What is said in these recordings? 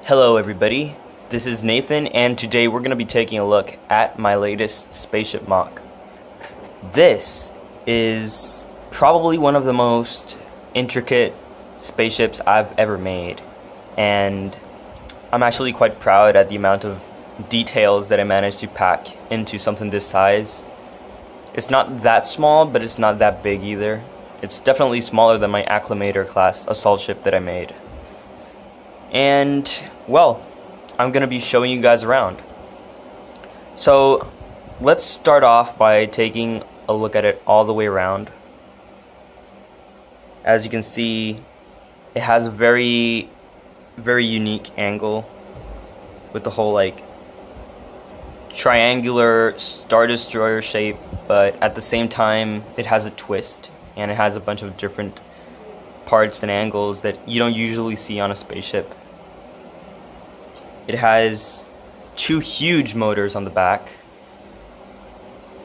Hello everybody, this is Nathan, and today we're going to be taking a look at my latest spaceship MOC. This is probably one of the most intricate spaceships I've ever made, and I'm actually quite proud at the amount of details that I managed to pack into something this size. It's not that small, but it's not that big either. It's definitely smaller than my Acclimator class assault ship that I made. And, well, I'm going to be showing you guys around. So, let's start off by taking a look at it all the way around. As you can see, it has a very, very unique angle with the whole, triangular Star Destroyer shape, but at the same time, it has a twist, and it has a bunch of different parts and angles that you don't usually see on a spaceship. It has two huge motors on the back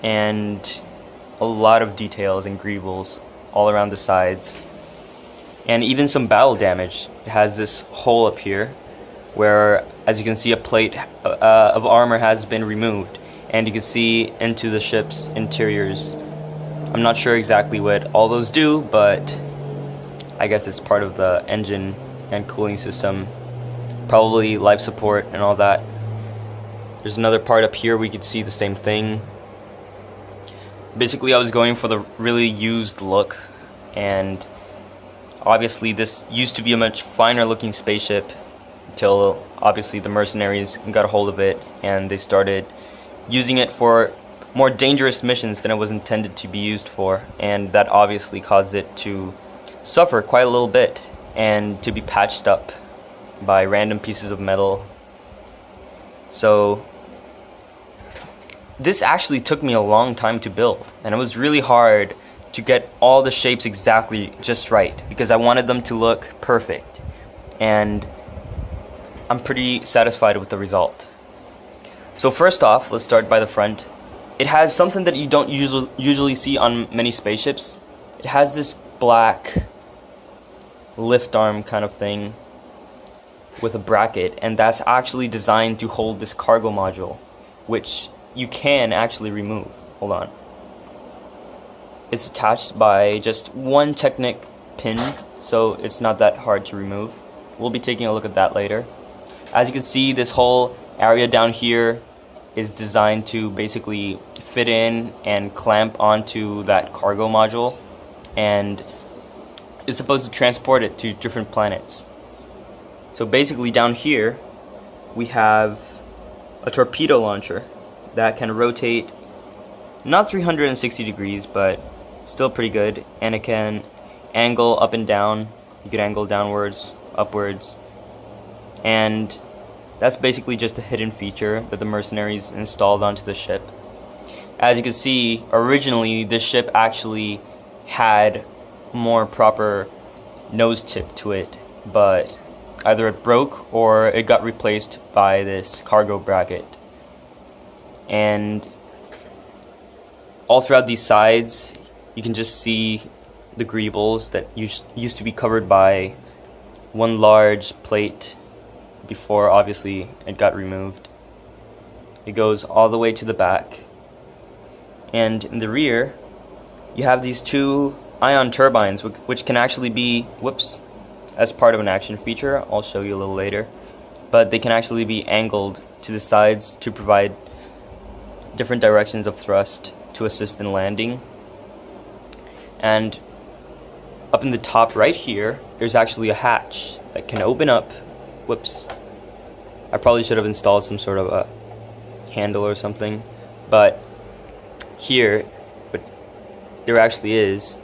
and a lot of details and greebles all around the sides, and even some battle damage. It has this hole up here where, as you can see, a plate of armor has been removed, and you can see into the ship's interiors. I'm not sure exactly what all those do, but I guess it's part of the engine and cooling system, probably life support and all that. There's another part up here, we could see the same thing. Basically, I was going for the really used look, and obviously this used to be a much finer looking spaceship until obviously the mercenaries got a hold of it and they started using it for more dangerous missions than it was intended to be used for, and that obviously caused it to suffer quite a little bit and to be patched up by random pieces of metal. So this actually took me a long time to build, and it was really hard to get all the shapes exactly just right because I wanted them to look perfect, and I'm pretty satisfied with the result. So first off, let's start by the front. It has something that you don't usually see on many spaceships. It has this black lift arm kind of thing with a bracket, and that's actually designed to hold this cargo module, which you can actually remove. Hold on. It's attached by just one Technic pin, so it's not that hard to remove. We'll be taking a look at that later. As you can see, this whole area down here is designed to basically fit in and clamp onto that cargo module, and it's supposed to transport it to different planets. So basically down here we have a torpedo launcher that can rotate not 360 degrees, but still pretty good, and it can angle up and down. You can angle downwards, upwards, and that's basically just a hidden feature that the mercenaries installed onto the ship. As you can see, originally this ship actually had more proper nose tip to it, but either it broke or it got replaced by this cargo bracket. And all throughout these sides, you can just see the greebles that used to be covered by one large plate before obviously it got removed. It goes all the way to the back, and in the rear you have these two ion turbines which can actually be as part of an action feature. I'll show you a little later, but they can actually be angled to the sides to provide different directions of thrust to assist in landing. And up in the top right here, there's actually a hatch that can open up. I probably should have installed some sort of a handle or something, but here, what there actually is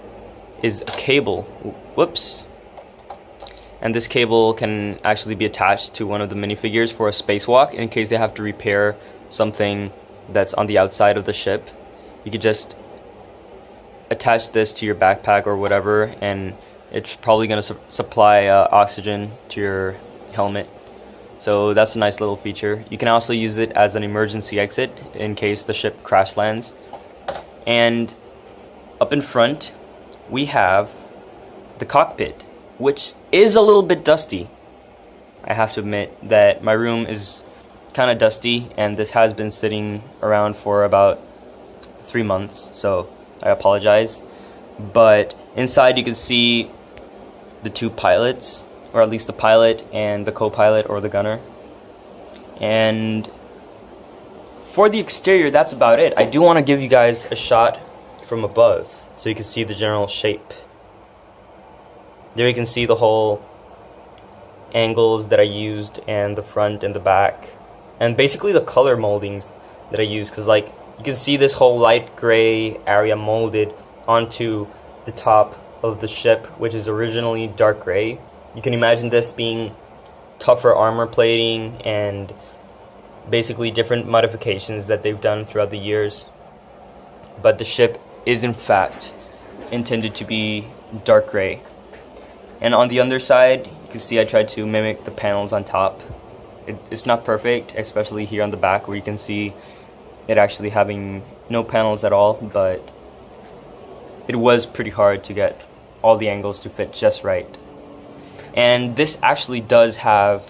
a cable. And this cable can actually be attached to one of the minifigures for a spacewalk in case they have to repair something that's on the outside of the ship. You could just attach this to your backpack or whatever, and it's probably going to supply oxygen to your helmet. So that's a nice little feature. You can also use it as an emergency exit in case the ship crash lands. And up in front we have the cockpit, which is a little bit dusty. I have to admit that my room is kind of dusty, and this has been sitting around for about 3 months, so I apologize. But inside you can see the two pilots, or at least the pilot and the co-pilot or the gunner. And for the exterior, that's about it. I do want to give you guys a shot from above so you can see the general shape. There you can see the whole angles that I used, and the front and the back, and basically the color moldings that I used, because like you can see this whole light gray area molded onto the top of the ship, which is originally dark gray. You can imagine this being tougher armor plating and basically different modifications that they've done throughout the years. But the ship is in fact intended to be dark gray. And on the underside, you can see I tried to mimic the panels on top. It's not perfect, especially here on the back where you can see it actually having no panels at all, but it was pretty hard to get all the angles to fit just right. And this actually does have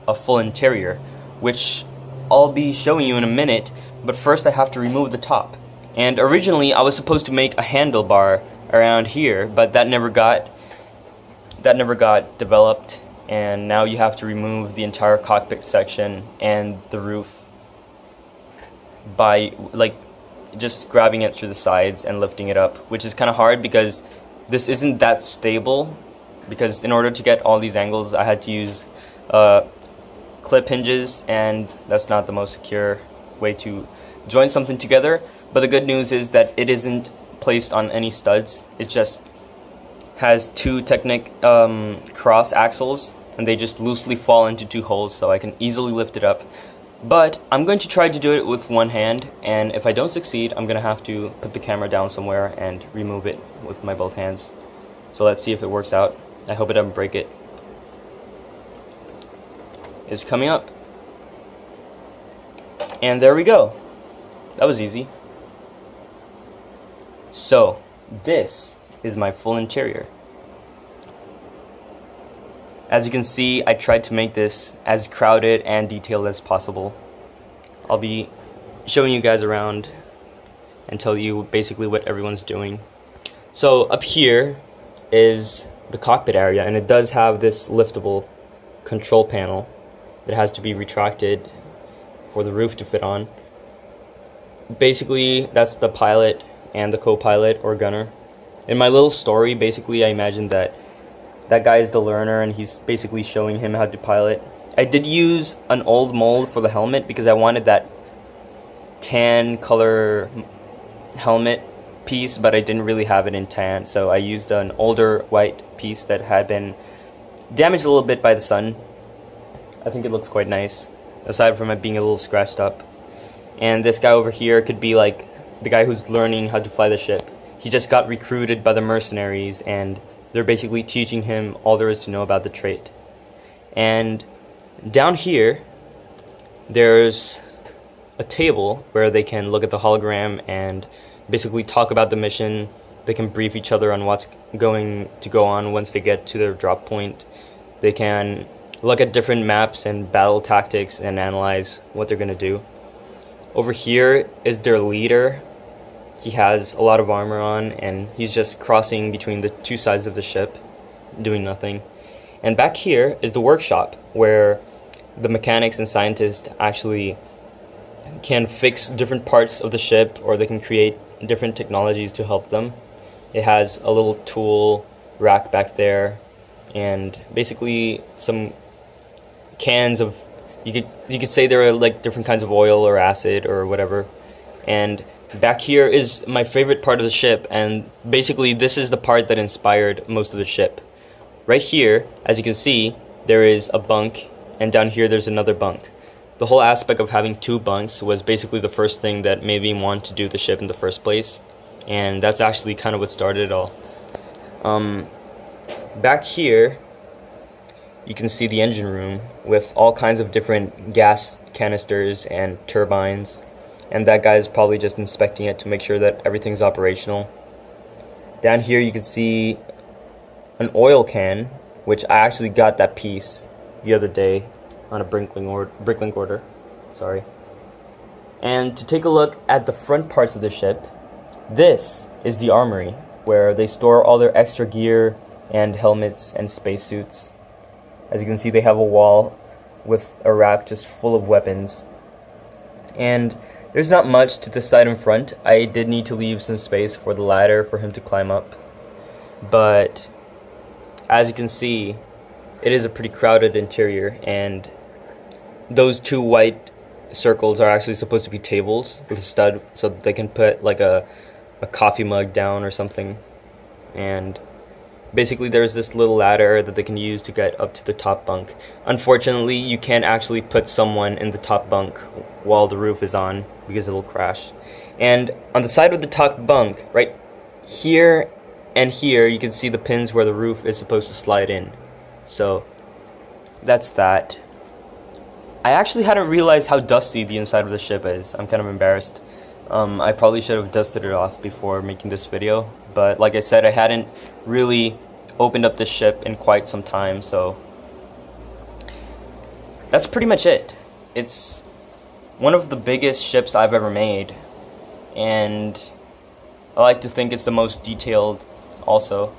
a full interior, which I'll be showing you in a minute, but first I have to remove the top. And originally I was supposed to make a handlebar around here, but that never got developed, and now you have to remove the entire cockpit section and the roof by like just grabbing it through the sides and lifting it up, which is kind of hard because this isn't that stable, because in order to get all these angles I had to use clip hinges, and that's not the most secure way to join something together. But the good news is that it isn't placed on any studs. It just has two Technic cross axles, and they just loosely fall into two holes, so I can easily lift it up. But I'm going to try to do it with one hand, and if I don't succeed, I'm going to have to put the camera down somewhere and remove it with my both hands. So let's see if it works out. I hope it doesn't break it. It's coming up. And there we go. That was easy. So, this is my full interior. As you can see, I tried to make this as crowded and detailed as possible. I'll be showing you guys around and tell you basically what everyone's doing. So up here is the cockpit area, and it does have this liftable control panel that has to be retracted for the roof to fit on. Basically, that's the pilot and the co-pilot or gunner. In my little story, basically I imagined that guy is the learner, and he's basically showing him how to pilot. I did use an old mold for the helmet because I wanted that tan color helmet piece, but I didn't really have it in tan, so I used an older white piece that had been damaged a little bit by the sun. I think it looks quite nice, aside from it being a little scratched up. And this guy over here could be like the guy who's learning how to fly the ship. He just got recruited by the mercenaries, and they're basically teaching him all there is to know about the trait. And down here, there's a table where they can look at the hologram and basically talk about the mission. They can brief each other on what's going to go on once they get to their drop point. They can look at different maps and battle tactics and analyze what they're going to do. Over here is their leader. He has a lot of armor on, and he's just crossing between the two sides of the ship, doing nothing. And back here is the workshop, where the mechanics and scientists actually can fix different parts of the ship, or they can create different technologies to help them. It has a little tool rack back there, and basically some cans of, you could say there are like different kinds of oil or acid or whatever. And back here is my favorite part of the ship, and basically this is the part that inspired most of the ship. Right here, as you can see, there is a bunk, and down here there's another bunk. The whole aspect of having two bunks was basically the first thing that made me want to do the ship in the first place, and that's actually kind of what started it all. Back here, you can see the engine room with all kinds of different gas canisters and turbines. And that guy is probably just inspecting it to make sure that everything's operational. Down here you can see an oil can, which I actually got that piece the other day on a bricklink order. Sorry. And to take a look at the front parts of the ship, this is the armory, where they store all their extra gear and helmets and spacesuits. As you can see, they have a wall with a rack just full of weapons. And there's not much to the side and front. I did need to leave some space for the ladder for him to climb up. But as you can see, it is a pretty crowded interior, and those two white circles are actually supposed to be tables with a stud so that they can put like a coffee mug down or something. And basically there's this little ladder that they can use to get up to the top bunk. Unfortunately, you can't actually put someone in the top bunk while the roof is on because it'll crash. And on the side of the top bunk, right here and here, you can see the pins where the roof is supposed to slide in. So that's that. I actually hadn't realized how dusty the inside of the ship is. I'm kind of embarrassed. I probably should have dusted it off before making this video, but like I said, I hadn't really opened up the ship in quite some time, so that's pretty much it. It's one of the biggest ships I've ever made, and I like to think it's the most detailed also.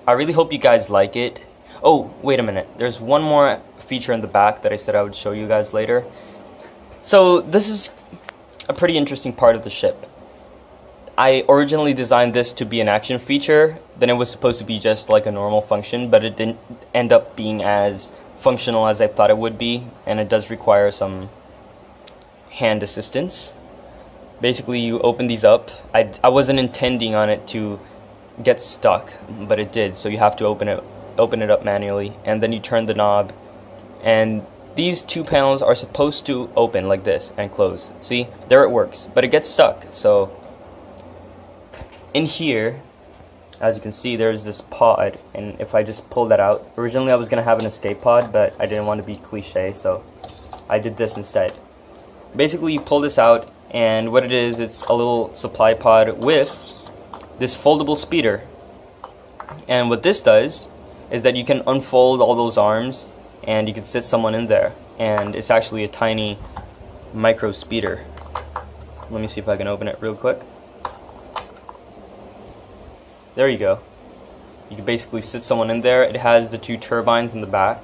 I really hope you guys like it. Oh, wait a minute. There's one more feature in the back that I said I would show you guys later. So this is a pretty interesting part of the ship. I originally designed this to be an action feature, then it was supposed to be just like a normal function, but it didn't end up being as functional as I thought it would be, and it does require some hand assistance. Basically, you open these up. I wasn't intending on it to get stuck, but it did, so you have to open it up manually, and then you turn the knob, and these two panels are supposed to open like this and close. See, there it works, but it gets stuck. So in here, as you can see, there's this pod, and if I just pull that out, originally I was gonna have an escape pod, but I didn't want to be cliche, so I did this instead. Basically, you pull this out, and what it is, it's a little supply pod with this foldable speeder. And what this does is that you can unfold all those arms and you can sit someone in there, and it's actually a tiny micro speeder. Let me see if I can open it real quick. There you go. You can basically sit someone in there. It has the two turbines in the back,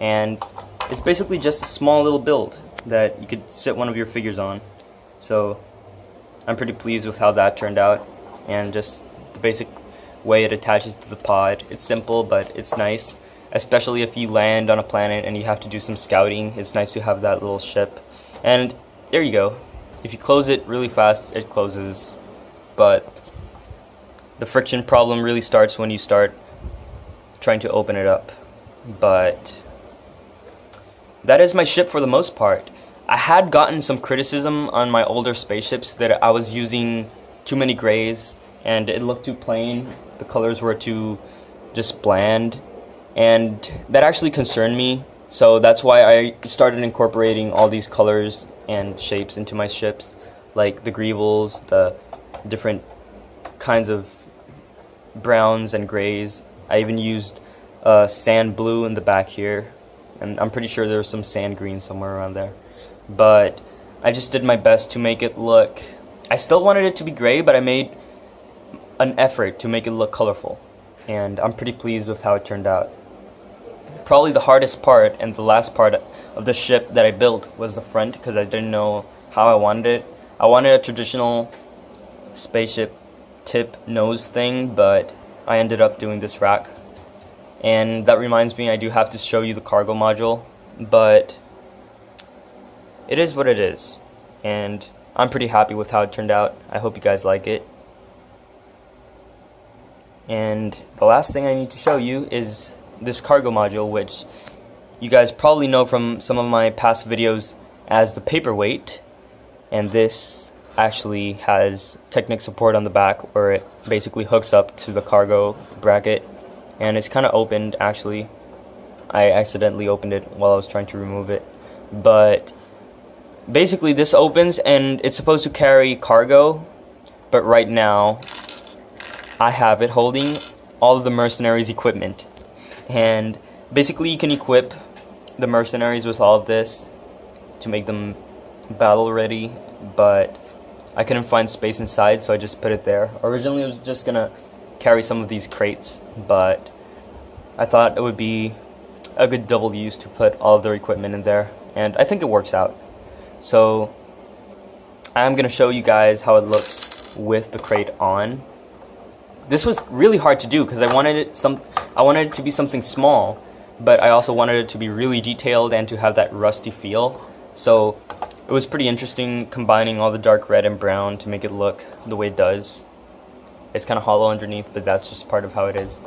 and it's basically just a small little build that you could sit one of your figures on. So I'm pretty pleased with how that turned out, and just the basic way it attaches to the pod. It's simple, but it's nice, especially if you land on a planet and you have to do some scouting. It's nice to have that little ship. And there you go. If you close it really fast, it closes, but the friction problem really starts when you start trying to open it up. But that is my ship for the most part. I had gotten some criticism on my older spaceships that I was using too many grays and it looked too plain. The colors were too just bland, and that actually concerned me. So that's why I started incorporating all these colors and shapes into my ships, like the greebles, the different kinds of browns and grays. I even used sand blue in the back here, and I'm pretty sure there's some sand green somewhere around there. But I just did my best to make it look, I still wanted it to be gray, but I made an effort to make it look colorful, and I'm pretty pleased with how it turned out. Probably the hardest part and the last part of the ship that I built was the front, because I didn't know how I wanted it. I wanted a traditional spaceship tip nose thing, but I ended up doing this rack. And that reminds me, I do have to show you the cargo module, but it is what it is, and I'm pretty happy with how it turned out. I hope you guys like it. And the last thing I need to show you is this cargo module, which you guys probably know from some of my past videos as the paperweight. And this actually has Technic support on the back, where it basically hooks up to the cargo bracket, and it's kind of opened. Actually, I accidentally opened it while I was trying to remove it, but basically this opens and it's supposed to carry cargo, but right now I have it holding all of the mercenaries equipment. And Basically, you can equip the mercenaries with all of this to make them battle ready, but I couldn't find space inside, so I just put it there. Originally I was just gonna carry some of these crates, but I thought it would be a good double use to put all of their equipment in there, and I think it works out. So I'm gonna show you guys how it looks with the crate on. This was really hard to do because I wanted it to be something small, but I also wanted it to be really detailed and to have that rusty feel. So it was pretty interesting combining all the dark red and brown to make it look the way it does. It's kind of hollow underneath, but that's just part of how it is.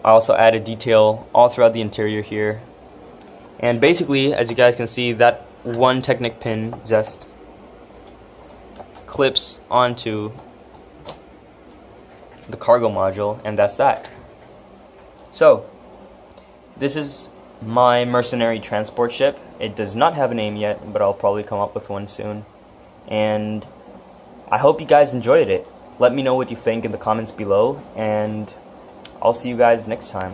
I also added detail all throughout the interior here. And basically, as you guys can see, that one Technic pin just clips onto the cargo module, and that's that. So, this is my mercenary transport ship. It does not have a name yet, but I'll probably come up with one soon. And I hope you guys enjoyed it. Let me know what you think in the comments below, and I'll see you guys next time.